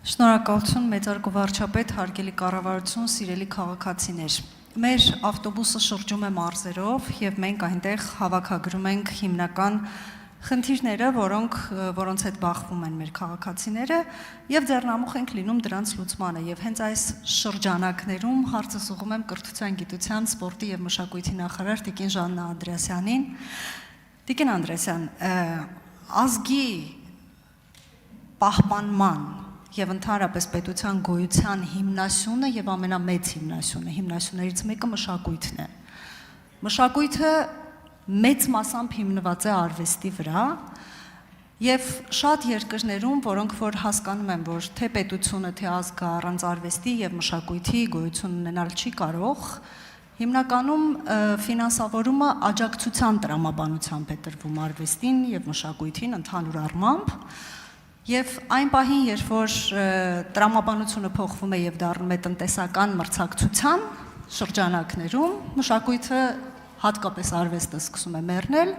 Շնորհակալություն մեծարգո վարչապետ, հարգելի կառավարություն, սիրելի քաղաքացիներ։ Մեր ավտոբուսը շրջում է մարզերով եւ մենք այնտեղ հավաքագրում ենք հիմնական խնդիրները, որոնց հետ բախվում են մեր քաղաքացիները եւ ձեռնամուխ ենք լինում դրանց լուծմանը եւ հենց այս շրջանակներում հարցս ուղղում եմ կրթության, գիտության, սպորտի եւ մշակույթի նախարար Տիկին Ժաննա Անդրեասյանին։ Տիկին Անդրեասյան, ազգի պահպանման եւ ընդհանրապես պետության գոյության հիմնասյունը եւ ամենամեծ հիմնասյուններից մեկը մշակույթն է։ Մշակույթը մեծ մասամբ հիմնված է արվեստի վրա եւ շատ երկրներում, որոնք որ հասկանում են, որ թե պետությունը, թե ազգը առանց արվեստի եւ մշակույթի գոյություն ունենալ չի կարող, հիմնականում ֆինանսավորումը աջակցության տրամաբանությամբ է տրվում արվեստին եւ մշակույթին ընդհանուր առմամբ։ Եվ այն պահին, երբ որ տրամաբանությունը փոխվում է եւ դառնում է տնտեսական մրցակցության շրջանակներում, մշակույթը հատկապես արվեստը սկսում է մեռնել,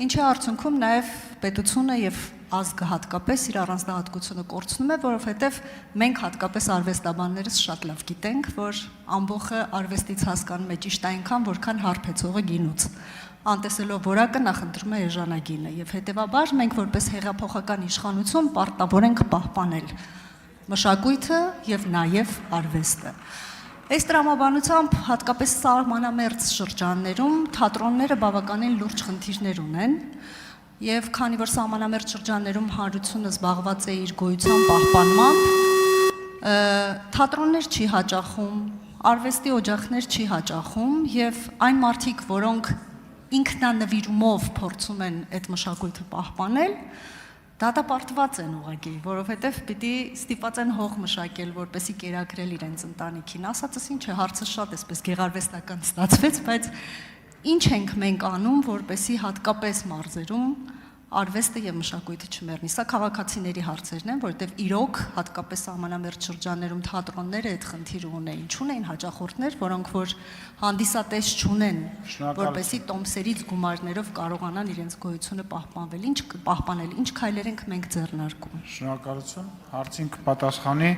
ինչի արդյունքում նաեւ պետությունը եւ ազգը հատկապես իր առանձնահատկությունը կորցնում է, որովհետեւ մենք հատկապես արվեստաբաններս շատ լավ գիտենք, որ ամբողջը արվեստից հասկանում է ճիշտ այնքան, որքան հարբեցողը գինուց։ Անտեսելով որակը նախընտրում է էժանագինը եւ հետեւաբար մենք որպես հեղափոխական իշխանություն պարտավոր ենք պահպանել մշակույթը եւ նաեւ արվեստը։ Այս տրամաբանությամբ հատկապես սահմանամերձ շրջաններում թատրոնները բավականին լուրջ խնդիրներ ունեն եւ քանի որ սահմանամերձ շրջաններում հանրությունը զբաղված է իր գոյության պահպանմամբ, թատրոններ չի հաճախում, արվեստի օջախներ չի հաճախում եւ այն մարդիկ, որոնք ինքնանվիրումով փորձում են այդ մշակույթը պահպանել, դատապարտված են ուղղակի, որովհետև պիտի ստիպված են հող մշակել, որպեսզի կերակրել իրենց ընտանիքին։ Ասածս ինչ է, հարցը շատ էսպես գեղարվեստական ստացվեց, բայց ինչ ենք մենք անում, որպեսզի հատկապես մարզերում արվեստը եւ մշակույթը չմեռնի։ Սա քաղաքացիների հարցերն են, որովհետեւ իրոք հատկապես սահմանամերձ շրջաններում թատրոնները այդ խնդիրը ունեին, չունեին հաճախորդներ, որոնք որ հանդիսատես չունեն, որպեսզի տոմսերից գումարներով կարողանան իրենց գոյությունը պահպանել, ինչ քայլեր ենք մենք ձեռնարկում։ Շնորհակալություն։ Հարցին կպատասխանի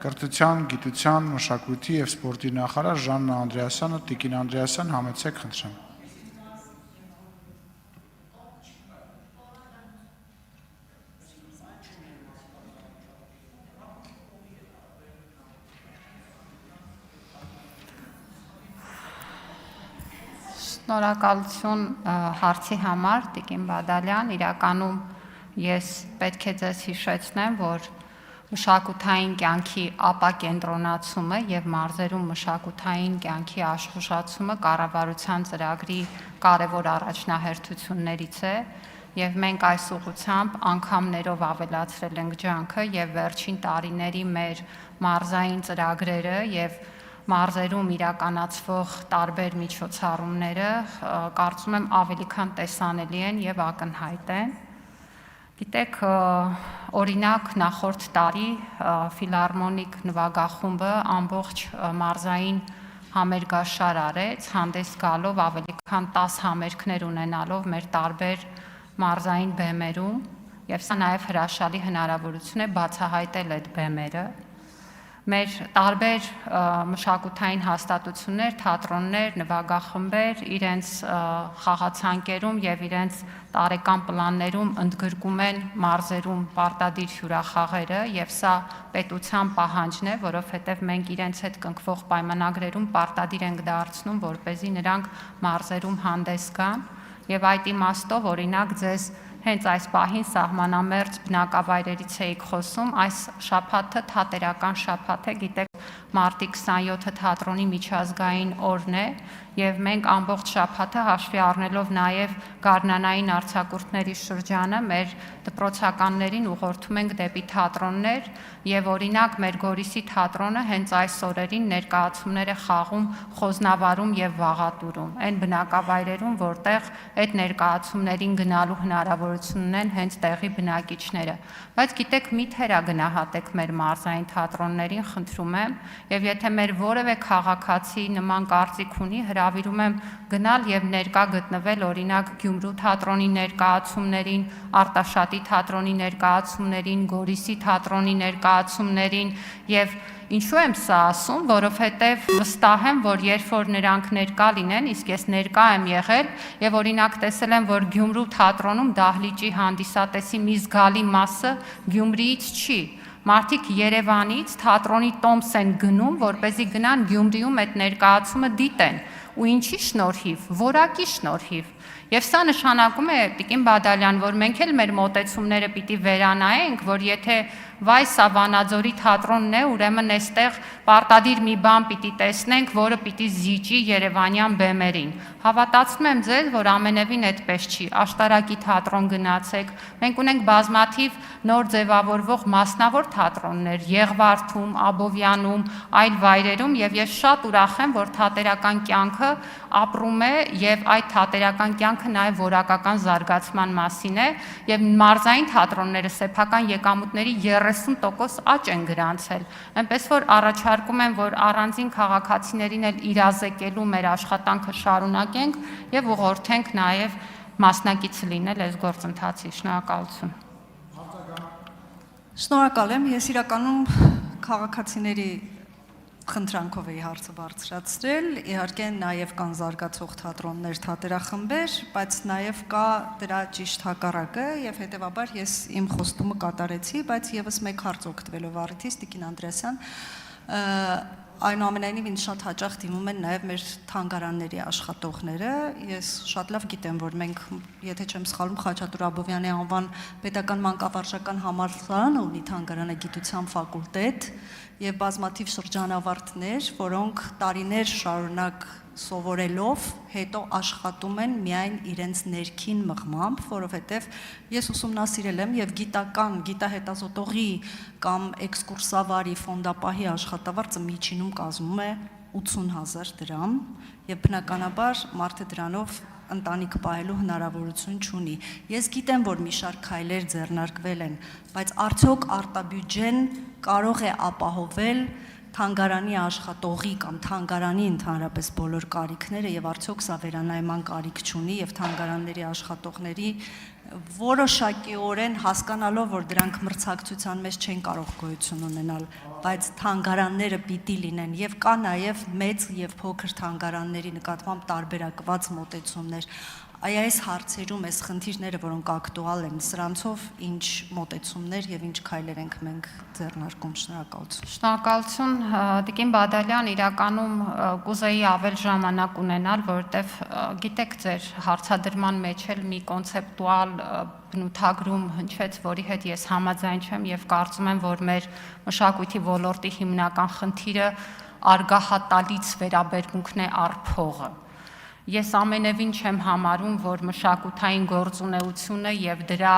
կրթության, գիտության, մշակույթի եւ սպորտի նախարար Ժաննա Անդրեասյանը։ Տիկին Անդրեասյան, համեցեք, խնդրեմ։ Շնորհակալություն հարցի համար, Տիկին Բադալյան, իրականում ես պետք է ձեզ հիշեցնեմ, որ մշակութային կյանքի ապակենտրոնացումը եւ մարզերում մշակութային կյանքի աշխուժացումը կառավարության ծրագրի կարևոր առաջնահերթություններից է եւ մենք այս ուղղությամբ անգամներով ավելացրել ենք ջանքը եւ վերջին տարիների մեր մարզային ծրագրերը եւ մարզերում իրականացվող տարբեր միջոցառումները կարծում եմ ավելի քան տեսանելի են եւ ակնհայտ են։ Գիտեք, օրինակ նախորդ տարի ֆիլհարմոնիկ նվագախումբը ամբողջ մարզային համերգաշար արեց, հանդես գալով ավելի քան 10 համերգներ ունենալով մեր տարբեր մարզային բեմերում եւ սա նաեւ հրաշալի հնարավորություն է բացահայտել այդ բեմերը։ Մեր տարբեր մշակութային հաստատություններ, թատրոններ, նվագախմբեր իրենց խաղացանկերում եւ իրենց տարեկան պլաններում ընդգրկում են մարզերում պարտադիր հյուրախաղերը եւ սա պետության պահանջն է, որովհետեւ մենք իրենց հետ կնքվող պայմանագրերում պարտադիր ենք դարձնում, որպեսզի նրանք մարզերում հանդես գան եւ այդ իմաստով օրինակ ձեզ հենց այս պահին սահմանամերձ բնակավայրերից էիք խոսում, այս շաբաթը թատերական շաբաթ է, գիտեք, մարտի 27-ը թատրոնի միջազգային օրն է եւ մենք ամբողջ շաբաթը հաշվի առնելով նաեւ գարնանային արձակուրդների շրջանը մեր դպրոցականներին ուղղորդում ենք դեպի թատրոններ եւ օրինակ մեր Գորիսի թատրոնը հենց այս օրերին ներկայացումներ է խաղում Խոզնավարում եւ Վաղատուրում, այն բնակավայրերում, որտեղ այդ ներկայացումներին գնալու հնարավորություն ունեն հենց տեղի բնակիչները։ Բայց գիտեք, մի թերա գնահատեք մեր մարզային թատրոններին, խնդրում եմ, Եվ եթե մեր որևէ քաղաքացի նման կարծիք ունի, հրավիրում եմ գնալ եւ ներկա գտնվել օրինակ Գյումրու թատրոնի ներկայացումներին, Արտաշատի թատրոնի ներկայացումներին, Գորիսի թատրոնի ներկայացումներին եւ ինչու եմ սա ասում, որովհետեւ վստահ եմ, որ երբ որ նրանք ներկա լինեն, իսկ ես ներկա եմ եղել եւ օրինակ տեսել եմ, որ Գյումրու թատրոնում դահլիճի հանդիսատեսի մի զգալի մասը Գյումրիից չի։ Մարդիկ Երևանից թատրոնի տոմս են գնում, որպեսզի գնան Գյումրիում այդ ներկայացումը դիտեն։ Ու ինչի շնորհիվ, որակի շնորհիվ։ Եվ սա նշանակում է, Տիկին Բադալյան, որ մենք էլ մեր մոտեցումները պիտի վերանայենք, որ եթե վայ սա Վանաձորի թատրոնն է, ուրեմն այստեղ պարտադիր մի բան պիտի տեսնենք, որը պիտի զիջի երևանյան բեմերին։ Հավատացնում եմ ձեզ, որ ամենևին այդպես չի։ Աշտարակի թատրոն գնացեք, մենք ունենք բազմաթիվ նոր ձևավորվող մասնավոր թատրոններ Եղվարդում, Աբովյանում, այլ վայրերում, եւ ես շատ ուրախ եմ, որ թատերական կյանքը ապրում է եւ այդ թատերական կյանքը նաեւ որակական զարգացման մասին է եւ մարզային թատրոնները սեփական եկամուտների 30% աճ են գրանցել։ Այնպես որ առաջարկում եմ, որ առանձին քաղաքացիներին էլ իրազեկելու մեր աշխատանքը շարունակենք եւ ուղղորդենք նաեւ մասնակից լինել այս գործընթացի։ Շնորհակալություն։ Շնորհակալ եմ, ես իրականում քաղաքացիների խնդրանքով էի հարցը բարձրացրել, իհարկե նաև կան զարգացող թատրոններ, թատերախմբեր, բայց նաև կա դրա ճիշտ հակառակը եւ հետեւաբար ես իմ խոստումը կատարեցի, բայց եւս մեկ հարց օգտվելով առիթից Տիկին Անդրեասյան, այնուամենայնիվ ինձ շատ հաճախ դիմում են նաև մեր թանգարանների աշխատողները, ես շատ լավ գիտեմ, որ մենք, եթե չեմ սխալվում, Խաչատուր Աբովյանի անվան պետական մանկավարժական համալսարանը ունի թանգարանագիտության ֆակուլտետ եւ բազմաթիվ շրջանավարտներ, որոնք տարիներ շարունակ սովորելով հետո աշխատում են միայն իրենց ներքին մղմամբ, որովհետեւ ես ուսումնասիրել եմ եւ գիտական, գիտահետազոտողի կամ էքսկուրսավարի ֆոնդապահի աշխատավարձը միջինում կազմում է 80,000 դրամ եւ բնականաբար մարդը դրանով ընտանիք պահելու հնարավորություն չունի։ Ես գիտեմ, որ մի շարք քայլեր ձեռնարկվել են, բայց արդյոք արտաբյուջեն կարող է ապահովել թանգարանի աշխատողի կամ թանգարանի ընդհանրապես բոլոր կարիքները եւ արդյոք սա վերանայման կարիք չունի եւ թանգարանների աշխատողների որոշակիորեն հասկանալով, որ դրանք մրցակցության մեջ չեն կարող գոյություն ունենալ, բայց թանգարանները պիտի լինեն եւ կա նաեւ մեծ եւ փոքր թանգարանների նկատմամբ տարբերակված մոտեցումներ։ Այս հարցերում այս խնդիրները, որոնք ակտուալ են, սրանցով ինչ մոտեցումներ եւ ինչ քայլեր ենք մենք ձեռնարկում։ Շնորհակալություն։ Շնորհակալություն, Տիկին Բադալյան, իրականում կուզեի ավել ժամանակ ունենալ, որովհետեւ գիտեք, ձեր հարցադրման մեջ էլ մի կոնցեպտուալ բնութագրում հնչեց, որի հետ ես համաձայն չեմ եւ կարծում եմ, որ մեր մշակույթի ոլորտի հիմնական խնդիրը արգահատալից վերաբերմունքն է առ փողը։ Ես ամենևին չեմ համարում, որ մշակութային գործունեությունը եւ դրա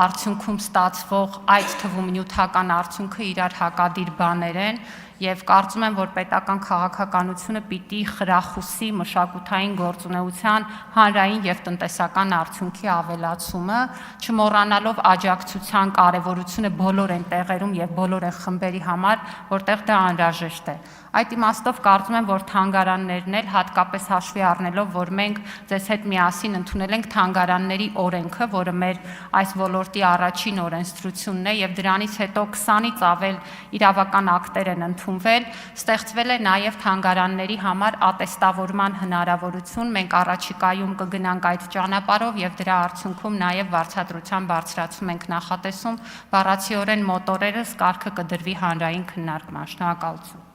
արդյունքում ստացվող այդ թվում նյութական արդյունքը իրար հակադիր բաներ են եւ կարծում եմ, որ պետական քաղաքականությունը պիտի խրախուսի մշակութային գործունեության հանրային եւ տնտեսական արդյունքի ավելացումը, չմոռանալով աջակցության կարեւորությունը բոլոր այն տեղերում եւ բոլոր այն խմբերի համար, որտեղ դա անհրաժեշտ է։ Այդ իմաստով կարծում եմ, որ թանգարաններն էլ հատկապես հաշվի առնելով, որ մենք ձեզ հետ միասին ընդունել ենք թանգարանների օրենքը, որը մեր այս ոլորտի առաջին օրենսդրությունն է եւ դրանից հետո 20-ից ավել իրավական ակտեր են ընդունվել, ստեղծվել է նաեւ թանգարանների համար ատեստավորման հնարավորություն, մենք առաջիկայում կգնանք այդ ճանապարհով եւ դրա արդյունքում նաեւ վարձատրության բարձրացում ենք նախատեսում, բառացիորեն մոտորերս կարգը կդրվի հանրային քննարկման։ Շնորհակալություն։